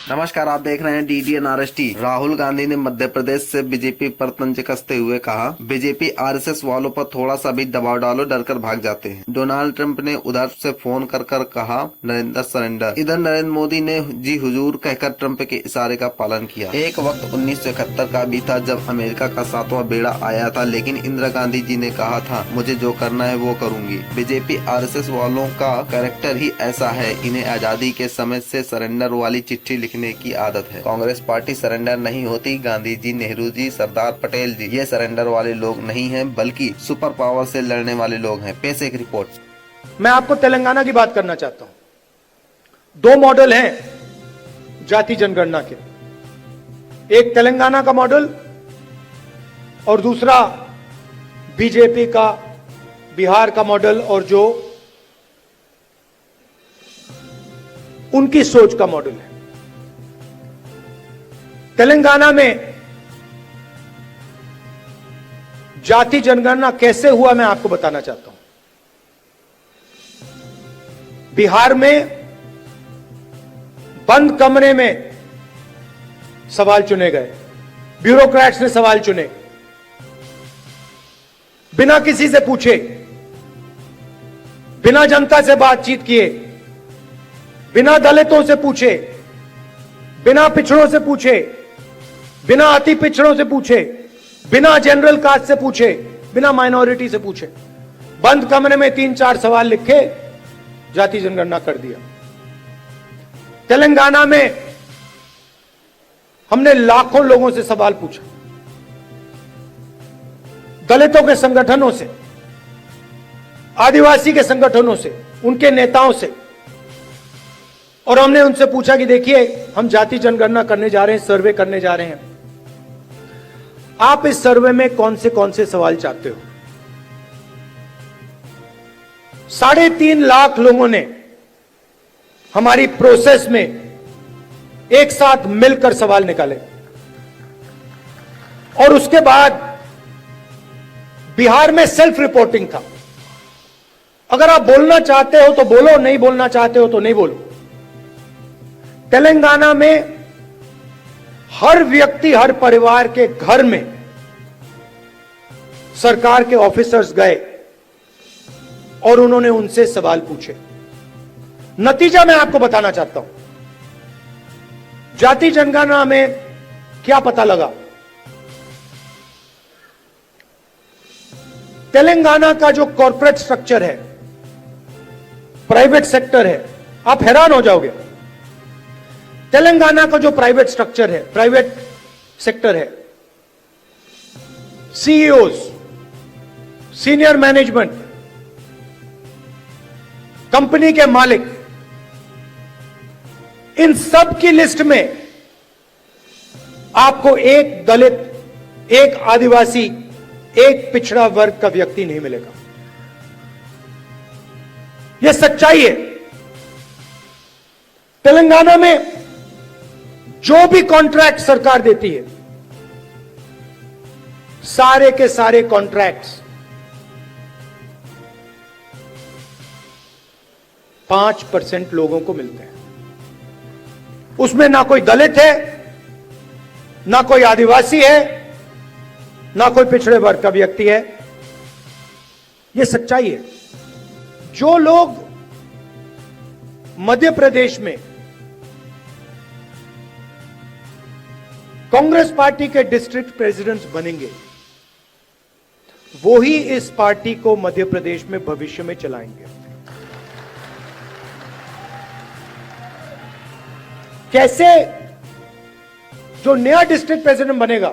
नमस्कार, आप देख रहे हैं DDN RST। राहुल गांधी ने मध्य प्रदेश से बीजेपी पर तंज कसते हुए कहा, बीजेपी RSS वालों पर थोड़ा सा भी दबाव डालो डरकर भाग जाते हैं। डोनाल्ड ट्रंप ने उधर से फोन कर कहा नरेंद्र सरेंडर। इधर नरेंद्र मोदी ने जी हुजूर कहकर ट्रंप के इशारे का पालन किया। एक वक्त 1971 का भी था जब अमेरिका का 7वां बेड़ा आया था, लेकिन इंदिरा गांधी जी ने कहा था मुझे जो करना है वो करूंगी। बीजेपी RSS वालों का कैरेक्टर ही ऐसा है, इन्हें आजादी के समय से सरेंडर वाली चिट्ठी लिखने की आदत है। कांग्रेस पार्टी सरेंडर नहीं होती। गांधी जी, नेहरू जी, सरदार पटेल जी ये सरेंडर वाले लोग नहीं हैं, बल्कि सुपर पावर से लड़ने वाले लोग हैं। पेश एक रिपोर्ट। मैं आपको तेलंगाना की बात करना चाहता हूं। दो मॉडल हैं जाति जनगणना के, एक तेलंगाना का मॉडल और दूसरा बीजेपी का बिहार का मॉडल, और जो उनकी सोच का मॉडल है। तेलंगाना में जाति जनगणना कैसे हुआ मैं आपको बताना चाहता हूं। बिहार में बंद कमरे में सवाल चुने गए, ब्यूरोक्रेट्स ने सवाल चुने, बिना किसी से पूछे, बिना जनता से बातचीत किए, बिना दलितों से पूछे, बिना पिछड़ों से पूछे, बिना अति पिछड़ों से पूछे, बिना जनरल कास्ट से पूछे, बिना माइनॉरिटी से पूछे, बंद कमरे में 3-4 सवाल लिखे, जाति जनगणना कर दिया। तेलंगाना में हमने लाखों लोगों से सवाल पूछा, दलितों के संगठनों से, आदिवासी के संगठनों से, उनके नेताओं से, और हमने उनसे पूछा कि देखिए हम जाति जनगणना करने जा रहे हैं, सर्वे करने जा रहे हैं, आप इस सर्वे में कौन से सवाल चाहते हो। 3.5 लाख लोगों ने हमारी प्रोसेस में एक साथ मिलकर सवाल निकाले, और उसके बाद बिहार में सेल्फ रिपोर्टिंग था। अगर आप बोलना चाहते हो तो बोलो, नहीं बोलना चाहते हो तो नहीं बोलो। तेलंगाना में हर व्यक्ति, हर परिवार के घर में सरकार के ऑफिसर्स गए और उन्होंने उनसे सवाल पूछे। नतीजा मैं आपको बताना चाहता हूं। जाति जनगणना में क्या पता लगा। तेलंगाना का जो कॉर्पोरेट स्ट्रक्चर है, प्राइवेट सेक्टर है, आप हैरान हो जाओगे। तेलंगाना का जो प्राइवेट स्ट्रक्चर है, प्राइवेट सेक्टर है, सीईओज, सीनियर मैनेजमेंट, कंपनी के मालिक, इन सब की लिस्ट में आपको एक दलित, एक आदिवासी, एक पिछड़ा वर्ग का व्यक्ति नहीं मिलेगा। यह सच्चाई है। तेलंगाना में जो भी कॉन्ट्रैक्ट सरकार देती है, सारे के सारे कॉन्ट्रैक्ट्स 5% लोगों को मिलते हैं। उसमें ना कोई दलित है, ना कोई आदिवासी है, ना कोई पिछड़े वर्ग का व्यक्ति है। यह सच्चाई है। जो लोग मध्य प्रदेश में कांग्रेस पार्टी के डिस्ट्रिक्ट प्रेसिडेंट्स बनेंगे, वो ही इस पार्टी को मध्य प्रदेश में भविष्य में चलाएंगे। कैसे? जो नया डिस्ट्रिक्ट प्रेसिडेंट बनेगा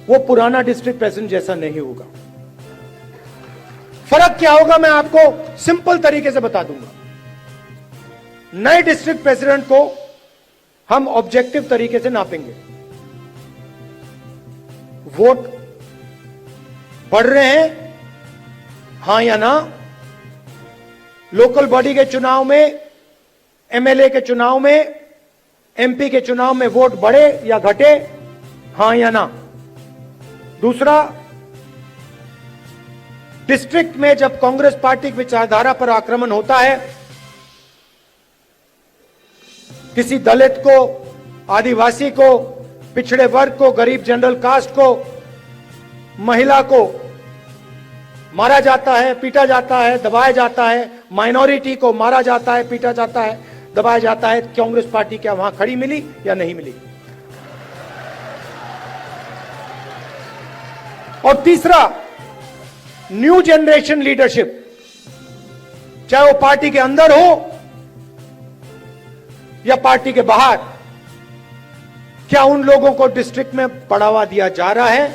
वो पुराना डिस्ट्रिक्ट प्रेसिडेंट जैसा नहीं होगा। फर्क क्या होगा मैं आपको सिंपल तरीके से बता दूंगा। नए डिस्ट्रिक्ट प्रेसिडेंट को हम ऑब्जेक्टिव तरीके से नापेंगे। वोट बढ़ रहे हैं, हां या ना। लोकल बॉडी के चुनाव में, एमएलए के चुनाव में, एमपी के चुनाव में वोट बढ़े या घटे, हां या ना। दूसरा, डिस्ट्रिक्ट में जब कांग्रेस पार्टी की विचारधारा पर आक्रमण होता है किसी दलित को, आदिवासी को, पिछड़े वर्ग को, गरीब जनरल कास्ट को, महिला को मारा जाता है, पीटा जाता है, दबाया जाता है, माइनॉरिटी को मारा जाता है, पीटा जाता है, दबाया जाता है। कांग्रेस पार्टी क्या वहां खड़ी मिली या नहीं मिली? और तीसरा, न्यू जनरेशन लीडरशिप, चाहे वो पार्टी के अंदर हो या पार्टी के बाहर, क्या उन लोगों को डिस्ट्रिक्ट में बढ़ावा दिया जा रहा है?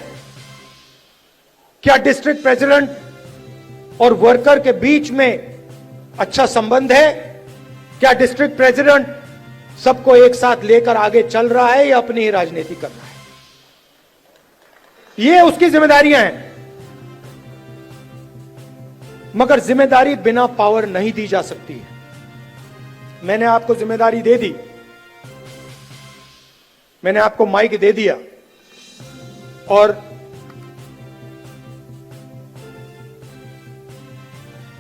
क्या डिस्ट्रिक्ट प्रेसिडेंट और वर्कर के बीच में अच्छा संबंध है? क्या डिस्ट्रिक्ट प्रेसिडेंट सबको एक साथ लेकर आगे चल रहा है या अपनी ही राजनीति कर रहा है? ये उसकी जिम्मेदारियां हैं। मगर जिम्मेदारी बिना पावर नहीं दी जा सकती है। मैंने आपको जिम्मेदारी दे दी, मैंने आपको माइक दे दिया, और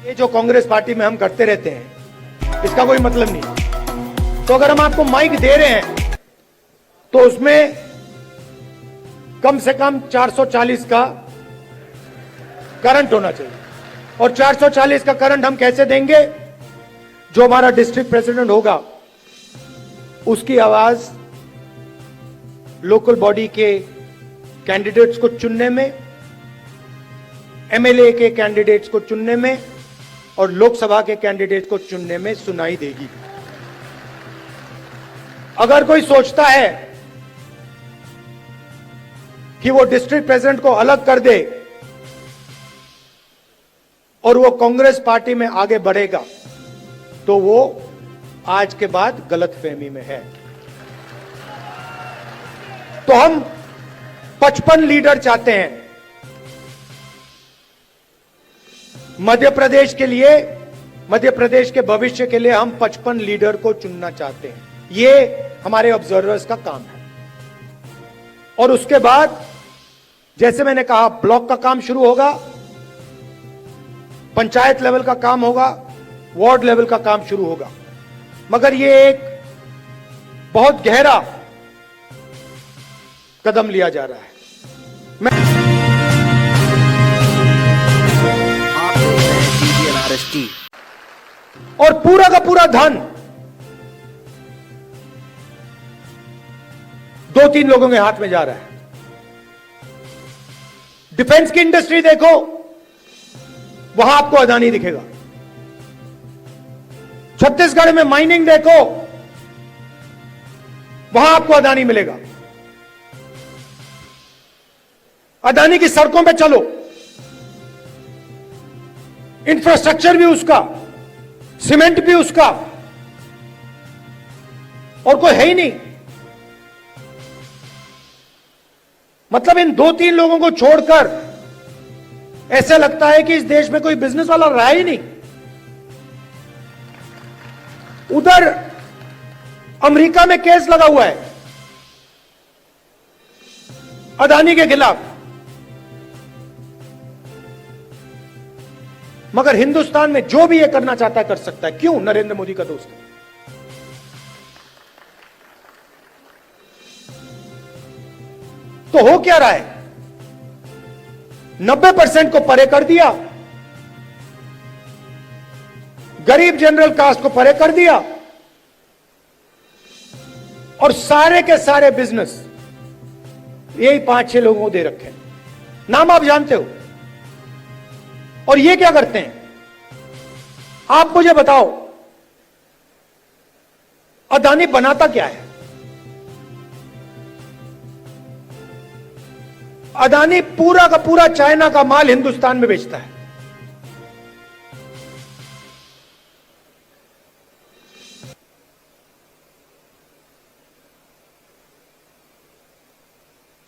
ये जो कांग्रेस पार्टी में हम करते रहते हैं इसका कोई मतलब नहीं। तो अगर हम आपको माइक दे रहे हैं तो उसमें कम से कम 440 का करंट होना चाहिए। और 440 का करंट हम कैसे देंगे? जो हमारा डिस्ट्रिक्ट प्रेसिडेंट होगा उसकी आवाज लोकल बॉडी के कैंडिडेट्स को चुनने में, एमएलए के कैंडिडेट्स को चुनने में और लोकसभा के कैंडिडेट्स को चुनने में सुनाई देगी। अगर कोई सोचता है कि वो डिस्ट्रिक्ट प्रेसिडेंट को अलग कर दे और वो कांग्रेस पार्टी में आगे बढ़ेगा तो वो आज के बाद गलतफहमी में है। तो हम 55 लीडर चाहते हैं मध्य प्रदेश के लिए, मध्य प्रदेश के भविष्य के लिए हम 55 लीडर को चुनना चाहते हैं। ये हमारे ऑब्जर्वर्स का काम है। और उसके बाद जैसे मैंने कहा, ब्लॉक का काम शुरू होगा, पंचायत लेवल का काम होगा, वार्ड लेवल का काम शुरू होगा। मगर ये एक बहुत गहरा कदम लिया जा रहा है। और पूरा का पूरा धन 2-3 लोगों के हाथ में जा रहा है। डिफेंस की इंडस्ट्री देखो, वहां आपको अदानी दिखेगा। छत्तीसगढ़ में माइनिंग देखो, वहां आपको अदानी मिलेगा। अदानी की सड़कों पे चलो, इंफ्रास्ट्रक्चर भी उसका, सीमेंट भी उसका, और कोई है ही नहीं। मतलब इन 2-3 लोगों को छोड़कर ऐसा लगता है कि इस देश में कोई बिजनेस वाला रहा ही नहीं। उधर अमेरिका में केस लगा हुआ है अदानी के खिलाफ, मगर हिंदुस्तान में जो भी ये करना चाहता है कर सकता है। क्यों? नरेंद्र मोदी का दोस्त है। तो हो क्या रहा है? 90% को परे कर दिया, गरीब जनरल कास्ट को परे कर दिया, और सारे के सारे बिजनेस यही 5-6 लोगों को दे रखे। नाम आप जानते हो। और ये क्या करते हैं? आप मुझे बताओ, अदानी बनाता क्या है? अदानी पूरा का पूरा चाइना का माल हिंदुस्तान में बेचता है।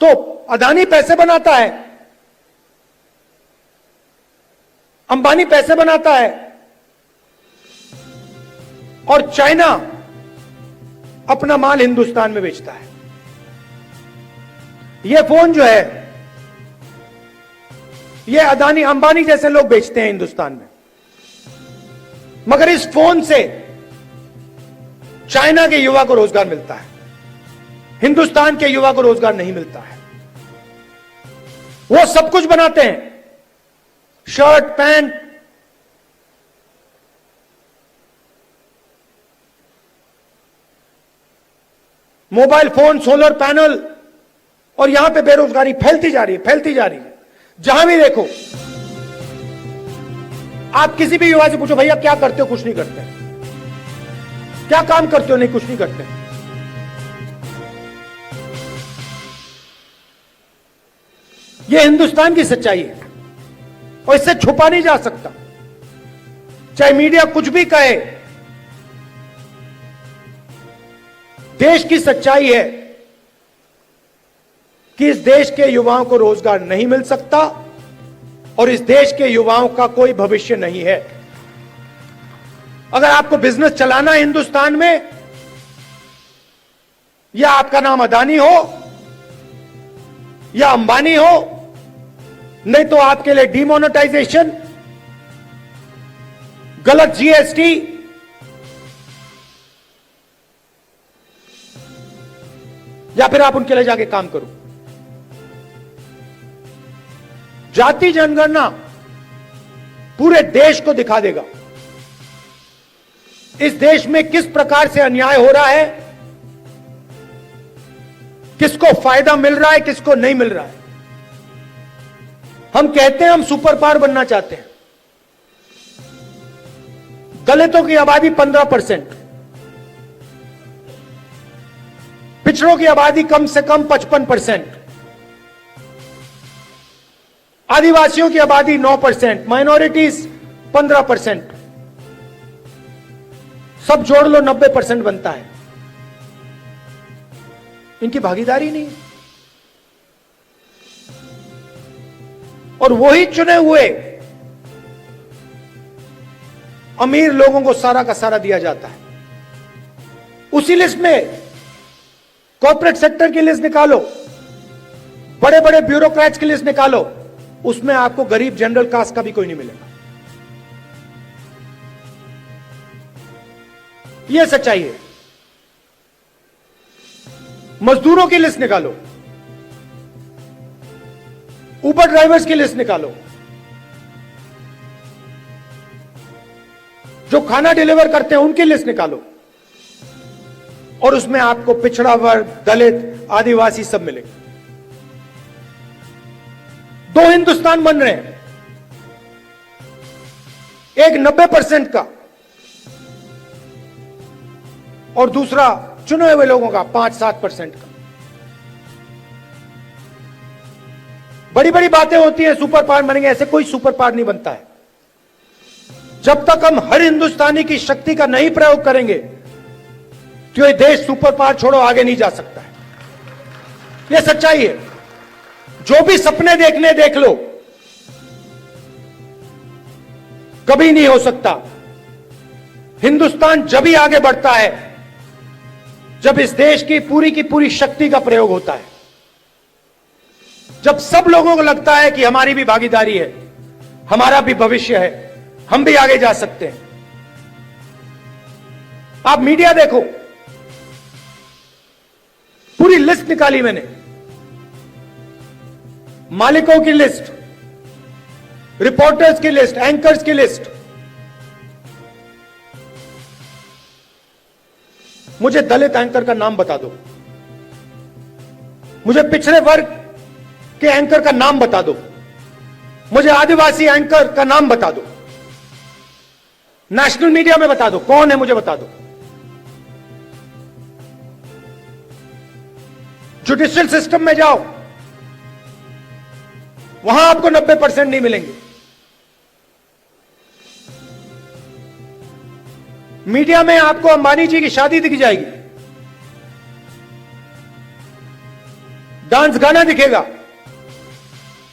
तो अदानी पैसे बनाता है, अंबानी पैसे बनाता है, और चाइना अपना माल हिंदुस्तान में बेचता है। यह फोन जो है, ये अदानी अंबानी जैसे लोग बेचते हैं हिंदुस्तान में। मगर इस फोन से चाइना के युवा को रोजगार मिलता है, हिंदुस्तान के युवा को रोजगार नहीं मिलता है। वो सब कुछ बनाते हैं, shirt pant, mobile phone, solar panel, और यहां पे बेरोजगारी फैलती जा रही है, फैलती जा रही है। जहां भी देखो, आप किसी भी युवा से पूछो, भैया क्या करते हो? कुछ नहीं करते। क्या काम करते हो? नहीं, कुछ नहीं करते। यह हिंदुस्तान की सच्चाई है और इससे छुपा नहीं जा सकता, चाहे मीडिया कुछ भी कहे। देश की सच्चाई है कि इस देश के युवाओं को रोजगार नहीं मिल सकता और इस देश के युवाओं का कोई भविष्य नहीं है। अगर आपको बिजनेस चलाना है हिंदुस्तान में, या आपका नाम अदानी हो या अंबानी हो, नहीं तो आपके लिए डिमोनेटाइजेशन, गलत जीएसटी, या फिर आप उनके लिए जाके काम करो। जाति जनगणना पूरे देश को दिखा देगा इस देश में किस प्रकार से अन्याय हो रहा है, किसको फायदा मिल रहा है, किसको नहीं मिल रहा है। हम कहते हैं हम सुपर पावर बनना चाहते हैं। दलितों की आबादी 15%, पिछड़ों की आबादी कम से कम 55%, आदिवासियों की आबादी 9%, माइनॉरिटीज 15%, सब जोड़ लो 90% बनता है। इनकी भागीदारी नहीं, और वही चुने हुए अमीर लोगों को सारा का सारा दिया जाता है। उसी लिस्ट में कॉर्पोरेट सेक्टर की लिस्ट निकालो, बड़े बड़े ब्यूरोक्रेट्स की लिस्ट निकालो, उसमें आपको गरीब जनरल कास्ट का भी कोई नहीं मिलेगा। यह सच्चाई है। मजदूरों की लिस्ट निकालो, उबर ड्राइवर्स की लिस्ट निकालो, जो खाना डिलीवर करते हैं उनकी लिस्ट निकालो, और उसमें आपको पिछड़ा वर्ग, दलित, आदिवासी सब मिलेंगे। दो हिंदुस्तान बन रहे हैं, एक 90% का और दूसरा चुने हुए लोगों का 5-7% का। बड़ी बड़ी बातें होती हैं, सुपर पावर बनेंगे, ऐसे कोई सुपर पावर नहीं बनता है। जब तक हम हर हिंदुस्तानी की शक्ति का नहीं प्रयोग करेंगे तो ये देश सुपर पावर छोड़ो आगे नहीं जा सकता है। यह सच्चाई है। जो भी सपने देखने देख लो, कभी नहीं हो सकता। हिंदुस्तान जब ही आगे बढ़ता है जब इस देश की पूरी शक्ति का प्रयोग होता है, जब सब लोगों को लगता है कि हमारी भी भागीदारी है, हमारा भी भविष्य है, हम भी आगे जा सकते हैं। आप मीडिया देखो, पूरी लिस्ट निकाली मैंने, मालिकों की लिस्ट, रिपोर्टर्स की लिस्ट, एंकर्स की लिस्ट। मुझे दलित एंकर का नाम बता दो, मुझे पिछड़े वर्ग के एंकर का नाम बता दो, मुझे आदिवासी एंकर का नाम बता दो, नेशनल मीडिया में बता दो कौन है, मुझे बता दो। जुडिशियल सिस्टम में जाओ, वहां आपको 90% नहीं मिलेंगे। मीडिया में आपको अंबानी जी की शादी दिख जाएगी, डांस गाना दिखेगा,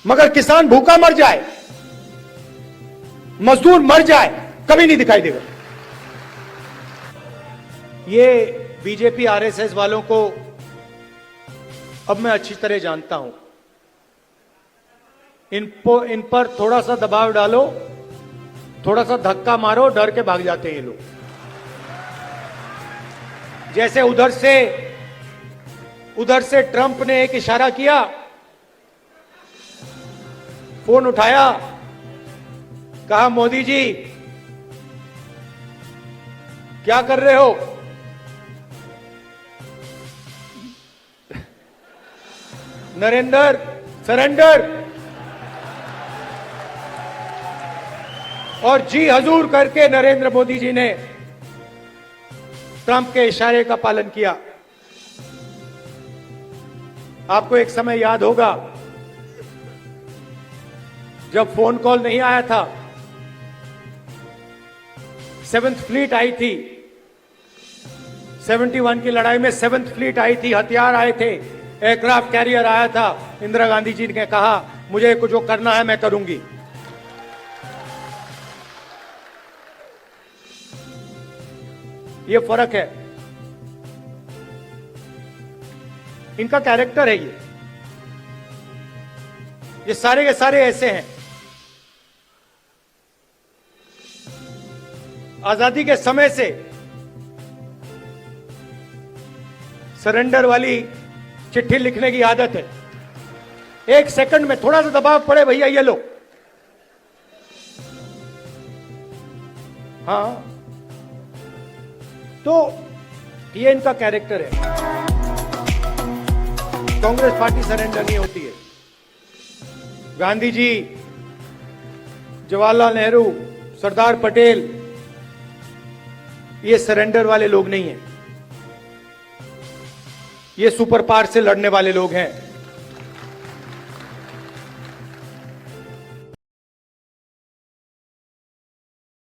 मगर किसान भूखा मर जाए, मजदूर मर जाए, कभी नहीं दिखाई देगा। ये बीजेपी आरएसएस वालों को अब मैं अच्छी तरह जानता हूं। इन पर थोड़ा सा दबाव डालो, थोड़ा सा धक्का मारो, डर के भाग जाते हैं ये लोग। जैसे उधर से ट्रंप ने एक इशारा किया, फोन उठाया, कहा मोदी जी क्या कर रहे हो? नरेंद्र सरेंडर, और जी हजूर करके नरेंद्र मोदी जी ने ट्रंप के इशारे का पालन किया। आपको एक समय याद होगा जब फोन कॉल नहीं आया था, 7th फ्लीट आई थी, 71 की लड़ाई में 7th फ्लीट आई थी, हथियार आए थे, एयरक्राफ्ट कैरियर आया था। इंदिरा गांधी जी ने कहा मुझे कुछ जो करना है मैं करूंगी। ये फर्क है, इनका कैरेक्टर है। ये सारे के सारे ऐसे हैं। आजादी के समय से सरेंडर वाली चिट्ठी लिखने की आदत है। 1 सेकंड में थोड़ा सा दबाव पड़े, भैया ये लो। हाँ, तो ये इनका कैरेक्टर है। कांग्रेस पार्टी सरेंडर नहीं होती है। गांधी जी, जवाहरलाल नेहरू, सरदार पटेल, ये सरेंडर वाले लोग नहीं हैं। ये सुपर पावर से लड़ने वाले लोग हैं।